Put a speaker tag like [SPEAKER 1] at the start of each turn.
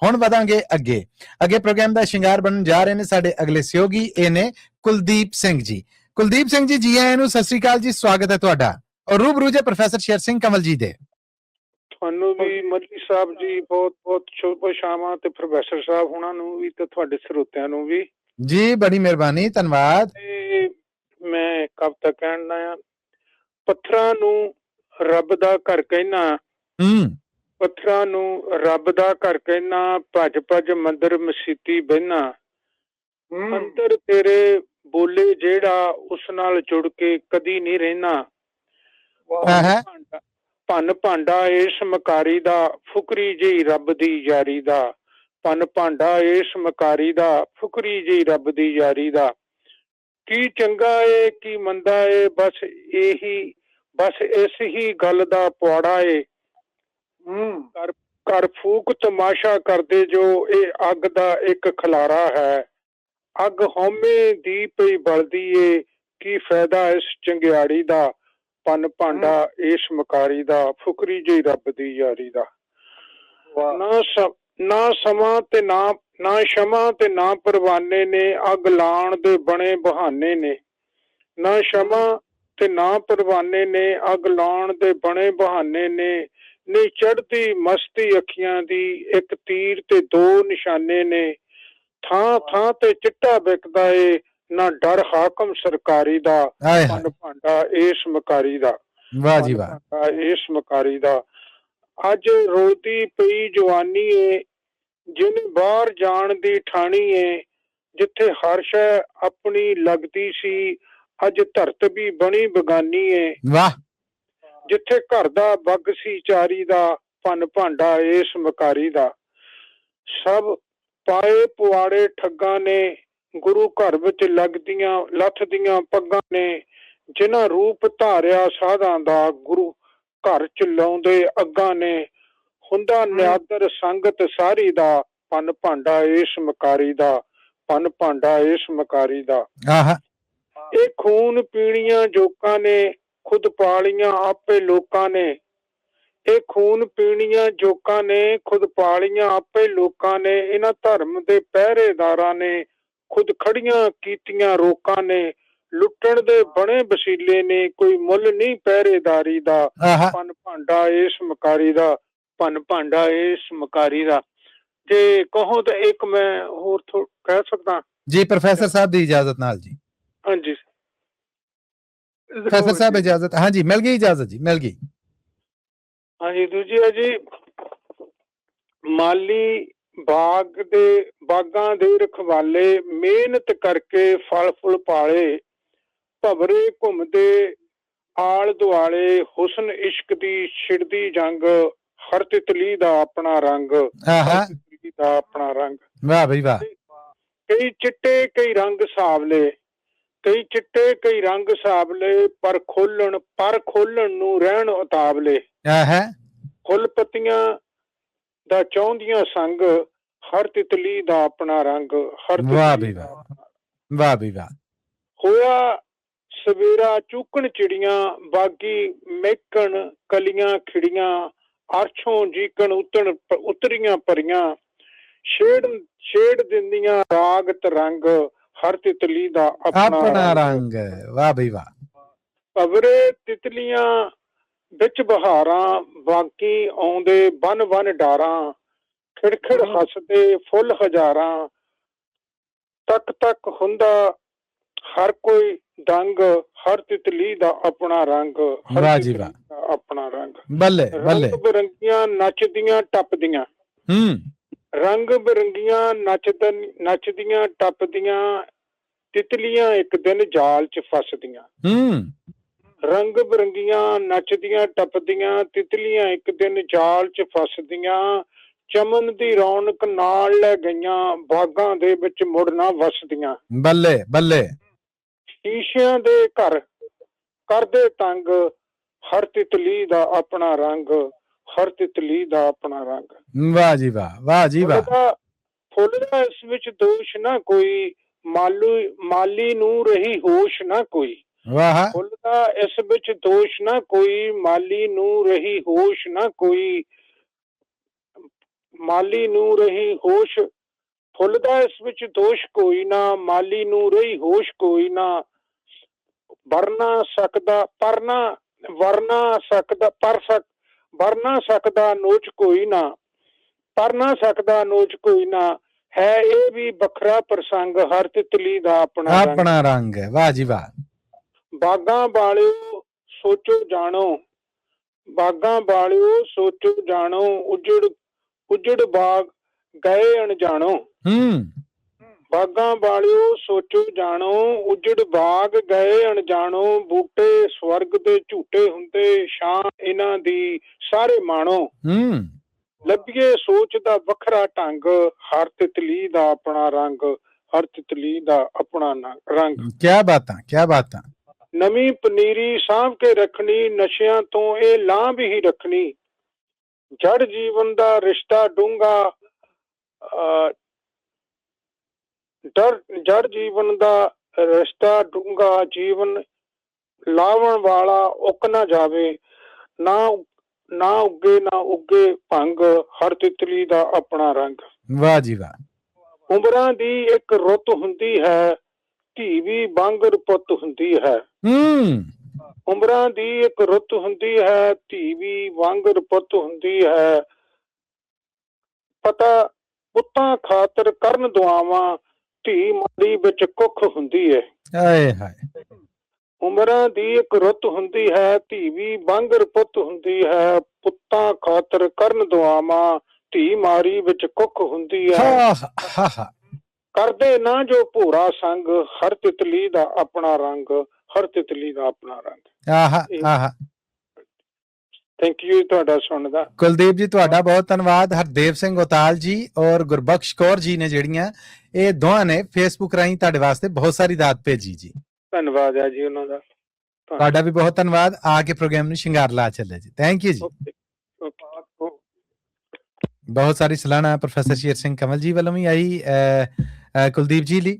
[SPEAKER 1] ਹੁਣ ਵਧਾਂਗੇ ਅੱਗੇ। ਅੱਗੇ ਪ੍ਰੋਗਰਾਮ ਦਾ ਸ਼ਿੰਗਾਰ ਬਣਨ ਜਾ ਰਹੇ ਨੇ ਸਾਡੇ ਅਗਲੇ ਸਹਿਯੋਗੀ, ਇਹ ਨੇ ਕੁਲਦੀਪ ਸਿੰਘ ਜੀ। ਕੁਲਦੀਪ ਸਿੰਘ ਜੀ ਆਇਆਂ ਨੂੰ, ਸਤਿ ਸ੍ਰੀ ਅਕਾਲ ਜੀ, ਸਵਾਗਤ ਹੈ ਤੁਹਾਡਾ। ਔਰ ਰੂਬਰੂ ਜੇ ਪ੍ਰੋਫੈਸਰ ਸ਼ੇਰ ਸਿੰਘ ਕੰਵਲ ਜੀ ਦੇ।
[SPEAKER 2] ਤੁਹਾਨੂੰ ਵੀ ਮੱਲੀ ਸਾਹਿਬ ਜੀ ਬਹੁਤ ਬਹੁਤ ਸ਼ੁਭ ਸ਼ਾਮਾਂ, ਤੇ ਪ੍ਰੋਫੈਸਰ ਸਾਹਿਬ ਉਹਨਾਂ ਨੂੰ ਵੀ ਤੇ ਤੁਹਾਡੇ ਸਰੋਤਿਆਂ ਨੂੰ ਵੀ
[SPEAKER 1] ਜੀ। ਬੜੀ ਮਿਹਰਬਾਨੀ, ਧੰਨਵਾਦ।
[SPEAKER 2] ਮੈਂ ਕਵਿਤਾ ਕਹਿਣਾ ਆ, ਪੱਥਰਾਂ ਨੂੰ ਰੱਬ ਦਾ ਘਰ ਕਹਿਣਾ, ਪੱਥਰਾਂ ਨੂੰ ਰੱਬ ਦਾ ਘਰ ਕਹਿਣਾ, ਭੱਜ ਭੱਜ ਮੰਦਰ ਮਸੀਤੀ ਬਹਿਣਾ, ਅੰਦਰ ਤੇਰੇ ਬੋਲੇ ਜਿਹੜਾ ਉਸ ਨਾਲ ਜੁੜ ਕੇ ਕਦੀ ਨਹੀਂ ਰਹਿਣਾ। ਭੰਨ ਭਾਂਡਾ ਇਸ ਮਕਾਰੀ ਦਾ, ਫੁਕਰੀ ਜਿਹੀ ਰੱਬ ਦੀ ਯਾਰੀ ਦਾ। ਭੰਨ ਭਾਂਡਾ ਇਸ ਮਕਾਰੀ ਦਾ, ਫੁਕਰੀ ਜਿਹੀ ਰੱਬ ਦੀ ਯਾਰੀ ਦਾ। ਕੀ ਚੰਗਾ ਏ ਕੀ ਮੰਦਾ ਏ, ਬਸ ਇਸ ਹੀ ਗੱਲ ਦਾ ਪੁਆੜਾ ਏ। ਕਰ ਫੂਕ ਤਮਾਸ਼ਾ ਕਰਦੇ ਜੋ, ਇਹ ਅੱਗ ਦਾ ਇੱਕ ਖਲਾਰਾ ਹੈ। ਅੱਗ ਹਉਮੈ ਦੀ ਪਈ ਬਲਦੀ ਏ, ਕੀ ਫਾਇਦਾ ਇਸ ਚੰਗਿਆੜੀ ਦਾ। ਭੰਨ ਭਾਂਡਾ ਇਸ ਮਕਾਰੀ ਦਾ, ਫੁਕਰੀ ਜਿਹੀ ਰੱਬ ਦੀ ਯਾਰੀ ਦਾ। ਨਾ ਸਮਾਂ ਤੇ ਨਾ ਸ਼ਮਾ ਤੇ ਨਾ ਪਰਵਾਨੇ ਨੇ, ਅੱਗ ਲਾਉਣ ਦੇ ਬਣੇ ਬਹਾਨੇ ਨੇ। ਨਾ ਸ਼ਮਾ ਤੇ ਨਾ ਪਰਵਾਨੇ ਨੇ, ਅੱਗ ਲਾਉਣ ਦੇ ਬਣੇ ਬਹਾਨੇ ਨੇ। ਨਹੀਂ ਚੜ੍ਹਦੀ ਮਸਤੀ ਅੱਖੀਆਂ ਦੀ, ਇੱਕ ਤੀਰ ਤੇ ਦੋ ਨਿਸ਼ਾਨੇ ਨੇ। ਥਾਂ ਥਾਂ ਤੇ ਚਿੱਟਾ ਵਿਕਦਾ ਏ, ਨਾ ਡਰ ਹਾਕਮ ਸਰਕਾਰੀ ਦਾ। ਭੰਨ ਭਾਂਡਾ ਇਸ ਮਕਾਰੀ ਦਾ,
[SPEAKER 1] ਵਾਹ ਜੀ ਵਾਹ,
[SPEAKER 2] ਇਸ ਮਕਾਰੀ ਦਾ। ਅੱਜ ਰੋਲਦੀ ਪਈ ਜਵਾਨੀ ਏ, ਜਿਹਨੇ ਬਾਹਰ ਜਾਣ ਦੀ ਠਾਣੀ ਏ। ਜਿੱਥੇ ਹਰ ਸ਼ੈ ਆਪਣੀ ਲੱਗਦੀ ਸੀ, ਅੱਜ ਧਰਤ ਵੀ ਬਣੀ ਬਗਾਨੀ ਏ।
[SPEAKER 1] ਵਾਹ।
[SPEAKER 2] ਜਿੱਥੇ ਘਰ ਦਾ ਬੱਗ ਸੀ ਚਾਰੀ ਦਾ, ਭੰਨ ਭਾਂਡਾ ਇਸ ਮਕਾਰੀ ਦਾ। ਸਭ ਪਾਏ ਪੁਆੜੇ ਠੱਗਾਂ ਨੇ, ਗੁਰੂ ਘਰ ਵਿੱਚ ਲੱਥਦੀਆਂ ਪੱਗਾਂ ਨੇ। ਜਿਨ੍ਹਾਂ ਰੂਪ ਧਾਰਿਆ ਸਾਧਾਂ ਦਾ, ਗੁਰੂ ਘਰ ਚ ਲਾਉਂਦੇ ਅੱਗਾਂ ਨੇ। ਹੁੰਦਾ ਨਿਆਦਰ ਸੰਗਤ ਸਾਰੀ ਦਾ, ਭੰਨ ਭਾਂਡਾ ਇਸ ਮਕਾਰੀ ਦਾ। ਭੰਨ ਭਾਂਡਾ ਇਸ ਮਕਾਰੀ ਦਾ। ਇਹ ਖੂਨ ਪੀਣੀਆਂ ਜੋਕਾਂ ਨੇ, ਖੁਦ ਪਾਲੀਆਂ ਆਪੇ ਲੋਕਾਂ ਨੇ। ਇਹ ਖੂਨ ਪੀਣੀਆਂ ਜੋਕਾਂ ਨੇ, ਖੁਦ ਪਾਲੀਆਂ ਆਪੇ ਲੋਕਾਂ ਨੇ। ਇਹਨਾਂ ਧਰਮ ਦੇ ਪਹਿਰੇਦਾਰਾਂ ਨੇ, ਖੁਦ ਖੜੀਆਂ ਕੀਤੀਆਂ ਰੋਕਾਂ ਨੇ। ਲੁੱਟਣ ਦੇ ਬਣੇ ਵਸੀਲੇ ਨੇ, ਕੋਈ ਮੁੱਲ ਨਹੀਂ ਪਹਿਰੇਦਾਰੀ ਦਾ। ਭੰਨ ਭਾਂਡਾ ਇਸ ਮਕਾਰੀ ਦਾ, ਭੰਨ ਭਾਂਡਾ ਇਸ ਮਕਾਰੀ ਦਾ। ਜੇ ਕਹੋ ਤਾਂ ਇੱਕ ਮੈਂ ਹੋਰ ਕਹਿ ਸਕਦਾ
[SPEAKER 1] ਜੀ, ਪ੍ਰੋਫੈਸਰ ਸਾਹਿਬ ਦੀ ਇਜਾਜ਼ਤ ਨਾਲ ਜੀ।
[SPEAKER 2] ਹਾਂਜੀ
[SPEAKER 1] ਪ੍ਰੋਫੈਸਰ ਸਾਹਿਬ ਇਜਾਜ਼ਤ? ਹਾਂਜੀ, ਮਿਲ ਗਈ ਇਜਾਜ਼ਤ ਜੀ, ਮਿਲ ਗਈ।
[SPEAKER 2] ਹਾਂਜੀ, ਦੂਜੀ ਹੈ ਜੀ, ਮਾਲੀ ਬਾਗਾਂ ਦੇ ਰਖਵਾਲੇ, ਮਿਹਨਤ ਕਰਕੇ ਫਲ ਫੁੱਲ ਪਾਲੇ। ਭਵਰੇ ਘੁੰਮਦੇ ਆਲ ਦੁਆਲੇ, ਹੁਸਨ ਇਸ਼ਕ ਦੀ ਛਿੜਦੀ ਜੰਗ। ਹਰ ਤਿਤਲੀ ਦਾ ਆਪਣਾ ਰੰਗ, ਦਾ ਆਪਣਾ ਰੰਗ।
[SPEAKER 1] ਵਾਹ ਬਈ ਵਾਹ।
[SPEAKER 2] ਕਈ ਚਿੱਟੇ ਕਈ ਰੰਗ ਸਾਵਲੇ, ਕਈ ਚਿੱਟੇ ਕਈ ਰੰਗ ਸਾਵਲੇ। ਪਰ ਖੋਲਣ ਨੂੰ ਰਹਿਣ ਉਤਾਵਲੇ। ਫੁੱਲ ਪੱਤੀਆਂ ਦਾ ਚਾਹੁੰਦੀਆਂ ਸੰਗ, ਹਰ ਤਿਤਲੀ ਦਾ ਆਪਣਾ ਰੰਗ।
[SPEAKER 1] ਵਾਹ ਬਈ ਵਾਹ, ਵਾਹ ਬਈ ਵਾਹ।
[SPEAKER 2] ਹੋਇਆ ਸਵੇਰਾ ਚੂਕਣ ਚਿੜੀਆਂ, ਬਾਗੀ ਮਹਿਕਣ ਕਲੀਆਂ ਖਿੜੀਆਂ। ਅਰਸ਼ੋਂ ਜੀਕਣ ਉਤਰੀਆਂ ਪਰੀਆਂ, ਛੇੜ ਦਿੰਦੀਆਂ ਰਾਗ ਤਰੰਗ। ਹਰ ਤਿਤਲੀ ਦਾ ਆਪਣਾ
[SPEAKER 1] ਰੰਗ। ਵਾਹ ਬਈ ਵਾਹ।
[SPEAKER 2] ਭਵਰੇ ਤਿਤਲੀਆਂ ਵਿੱਚ ਬਹਾਰਾਂ, ਬਾਕੀ ਆਉਂਦੇ ਬਨ ਬਨ ਡਾਰਾਂ। ਖਿੜਖਿੜ ਹੱਸਦੇ ਫੁੱਲ ਹਜ਼ਾਰਾਂ, ਤੱਕ ਤੱਕ ਹੁੰਦਾ ਹਰ ਕੋਈ ਦੰਗ। ਹਰ ਤਿਤਲੀ ਦਾ ਆਪਣਾ ਰੰਗ,
[SPEAKER 1] ਵਾਹ ਜੀ ਵਾਹ,
[SPEAKER 2] ਆਪਣਾ ਰੰਗ।
[SPEAKER 1] ਬੱਲੇ ਬੱਲੇ।
[SPEAKER 2] ਰੰਗ ਬਿਰੰਗੀਆਂ ਨੱਚਦੀਆਂ ਟੱਪਦੀਆਂ, ਰੰਗ ਬਿਰੰਗੀਆਂ ਨੱਚਦੀਆਂ ਟੱਪਦੀਆਂ। ਤਿਤਲੀਆਂ ਇੱਕ ਦਿਨ ਜਾਲ ਚ ਫਸਦੀਆਂ। ਰੰਗ ਬਿਰੰਗੀਆਂ ਨੱਚਦੀਆਂ ਟੱਪਦੀਆਂ, ਤਿਤਲੀਆਂ ਇੱਕ ਦਿਨ ਜਾਲ ਚ ਫਸਦੀਆਂ। ਚਮਨ ਦੀ ਰੌਣਕ ਨਾਲ ਲੈ ਗਈਆਂ, ਬਾਗਾਂ ਦੇ ਵਿੱਚ ਮੁੜ ਨਾ ਵਸਦੀਆਂ।
[SPEAKER 1] ਬੱਲੇ ਬੱਲੇ।
[SPEAKER 2] ਸ਼ੀਸ਼ਿਆਂ ਦੇ ਘਰ ਕਰਦੇ ਤੰਗ, ਹਰ ਤਿਤਲੀ ਦਾ ਆਪਣਾ ਰੰਗ। ਹਰ ਤਿਤਲੀ ਦਾ ਆਪਣਾ ਰੰਗ।
[SPEAKER 1] ਵਾਹ ਜੀ ਵਾਹ, ਵਾਹ ਜੀ ਵਾਹ।
[SPEAKER 2] ਫੁੱਲ ਦਾ ਇਸ ਵਿੱਚ ਦੋਸ਼ ਨਾ ਕੋਈ, ਮਾਲੀ ਨੂੰ ਰਹੀ ਹੋਸ਼ ਨਾ ਕੋਈ। ਫੁੱਲ ਦਾ ਇਸ ਵਿੱਚ ਦੋਸ਼ ਨਾ ਕੋਈ, ਮਾਲੀ ਨੂੰ ਰਹੀ ਹੋਸ਼ ਨਾ ਕੋਈ। ਮਾਲੀ ਨੂੰ ਰਹੀ ਹੋਸ਼, ਫੁੱਲ ਦਾ ਇਸ ਵਿੱਚ ਦੋਸ਼ ਕੋਈ ਨਾ, ਮਾਲੀ ਨੂੰ ਰਹੀ ਹੋਸ਼ ਕੋਈ ਨਾ, ਵਰਨਾ ਸਕਦਾ ਪਰਨਾ, ਵਰਨਾ ਸਕਦਾ ਵਰਨਾ ਸਕਦਾ ਨੋਚ ਕੋਈ ਨਾ, ਪਰ ਨਾ ਸਕਦਾ ਨੋਚ ਕੋਈ ਨਾ, ਹੈ ਇਹ ਵੀ ਵੱਖਰਾ ਪ੍ਰਸੰਗ, ਹਰ ਤਿਤਲੀ ਦਾ ਆਪਣਾ ਰੰਗ।
[SPEAKER 1] ਆਪਣਾ ਰੰਗ ਹੈ, ਵਾਹ ਜੀ ਵਾਹ।
[SPEAKER 2] ਬਾਗਾਂ ਵਾਲਿਓ ਸੋਚੋ ਜਾਣੋ, ਬਾਗਾਂ ਵਾਲਿਓ ਸੋਚੋ ਜਾਣੋ, ਉਜੜ ਬਾਗ ਗਏ ਅਣਜਾਣੋ। ਬਾਗਾਂ ਵਾਲਿਓ ਸੋਚੋ ਜਾਣੋ, ਉਜੜ ਬਾਗ ਗਏ ਅਣਜਾਣੋ, ਬੂਟੇ ਸਵਰਗ ਦੇ ਝੂਟੇ ਹੁੰਦੇ, ਛਾਂ ਇਹਨਾਂ ਦੀ ਸਾਰੇ ਮਾਣੋ। ਲੱਭੀਏ ਸੋਚ ਦਾ ਵੱਖਰਾ ਢੰਗ, ਹਰ ਤਿਤਲੀ ਦਾ ਆਪਣਾ ਰੰਗ, ਹਰ ਤਿਤਲੀ ਦਾ ਆਪਣਾ ਰੰਗ।
[SPEAKER 1] ਕਿਆ ਬਾਤਾਂ।
[SPEAKER 2] ਨਵੀਂ ਪਨੀਰੀ ਸਾਂਭ ਕੇ ਰੱਖਣੀ, ਨਸ਼ਿਆਂ ਤੋਂ ਇਹ ਲਾਂਭ ਹੀ ਰੱਖਣੀ, ਜੜ ਜੀਵਨ ਦਾ ਰਿਸ਼ਤਾ ਡੂੰਘਾ, ਜੜ ਜੀਵਨ ਦਾ ਰਿਸ਼ਤਾ ਡੂੰਘਾ, ਜੀਵਨ ਲਾਵਣ ਵਾਲਾ ਉੱਕ ਨਾ ਜਾਵੇ, ਨਾ ਉੱਗੇ ਭੰਗ, ਹਰ ਤਿਤਲੀ ਦਾ ਆਪਣਾ ਰੰਗ।
[SPEAKER 1] ਵਾਹ ਜੀ ਵਾਹ।
[SPEAKER 2] ਉਮਰਾਂ ਦੀ ਇੱਕ ਰੁੱਤ ਹੁੰਦੀ ਹੈ, ਧੀ ਵੀ ਵਾਂਗਰ ਪੁੱਤ ਹੁੰਦੀ ਹੈ। ਉਮਰਾਂ ਦੀ ਇੱਕ ਰੁੱਤ ਹੁੰਦੀ ਹੈ, ਧੀ ਵੀ ਵਾਂਗਰ ਪੁੱਤ ਹੁੰਦੀ ਹੈ, ਪਤਾ ਪੁੱਤਾਂ ਖਾਤਰ ਕਰਨ ਦੁਆਵਾਂ, ਧੀ ਮਾਰੀ ਵਿੱਚ ਕੁੱਖ ਹੁੰਦੀ ਹੈ।
[SPEAKER 1] ਹਾਏ ਹਾਏ।
[SPEAKER 2] ਉਮਰਾਂ ਦੀ ਇੱਕ ਰੁੱਤ ਹੁੰਦੀ ਹੈ, ਧੀ ਵੀ ਵਾਂਗਰ ਪੁੱਤ ਹੁੰਦੀ ਹੈ, ਪੁੱਤਾਂ ਖਾਤਰ ਕਰਨ ਦੁਆਵਾਂ, ਧੀ ਮਾਰੀ ਵਿੱਚ ਕੁੱਖ ਹੁੰਦੀ ਹੈ। ਕਰਦੇ ਨਾ ਜੋ ਭੋਰਾ ਸੰਗ, ਹਰ ਤਿਤਲੀ ਦਾ ਆਪਣਾ ਰੰਗ, ਹਰ ਤਿਤਲੀ ਦਾ ਆਪਣਾ ਰੰਗ।
[SPEAKER 1] ਆਹਾ।
[SPEAKER 2] ਥੈਂਕ ਯੂ ਤੁਹਾਡਾ ਸੁਣਦਾ।
[SPEAKER 1] ਕੁਲਦੀਪ ਜੀ ਤੁਹਾਡਾ ਬਹੁਤ ਧੰਨਵਾਦ। ਹਰਦੇਵ ਸਿੰਘ ਉਤਾਲ ਜੀ ਔਰ ਗੁਰਬਖਸ਼ ਕੌਰ ਜੀ ਨੇ ਜਿਹੜੀਆਂ ਇਹ ਦੋਹਾਂ ਨੇ ਫੇਸਬੁੱਕ ਰਾਹੀਂ ਤੁਹਾਡੇ ਵਾਸਤੇ ਬਹੁਤ ਸਾਰੀ ਦਾਤ ਭੇਜੀ ਜੀ।
[SPEAKER 2] ਧੰਨਵਾਦ ਹੈ ਜੀ ਉਹਨਾਂ ਦਾ।
[SPEAKER 1] ਤੁਹਾਡਾ ਵੀ ਬਹੁਤ ਧੰਨਵਾਦ। ਆ ਕੇ ਪ੍ਰੋਗਰਾਮ ਨੂੰ ਸ਼ਿੰਗਾਰ ਲਾ ਚੱਲੇ ਜੀ। ਥੈਂਕ ਯੂ ਜੀ। ਬਹੁਤ ਸਾਰੀ ਸਲਾਹਣਾ ਪ੍ਰੋਫੈਸਰ ਸ਼ੇਰ ਸਿੰਘ ਕੰਵਲ ਜੀ ਵੱਲੋਂ ਵੀ ਆਈ ਕੁਲਦੀਪ ਜੀ ਲਈ।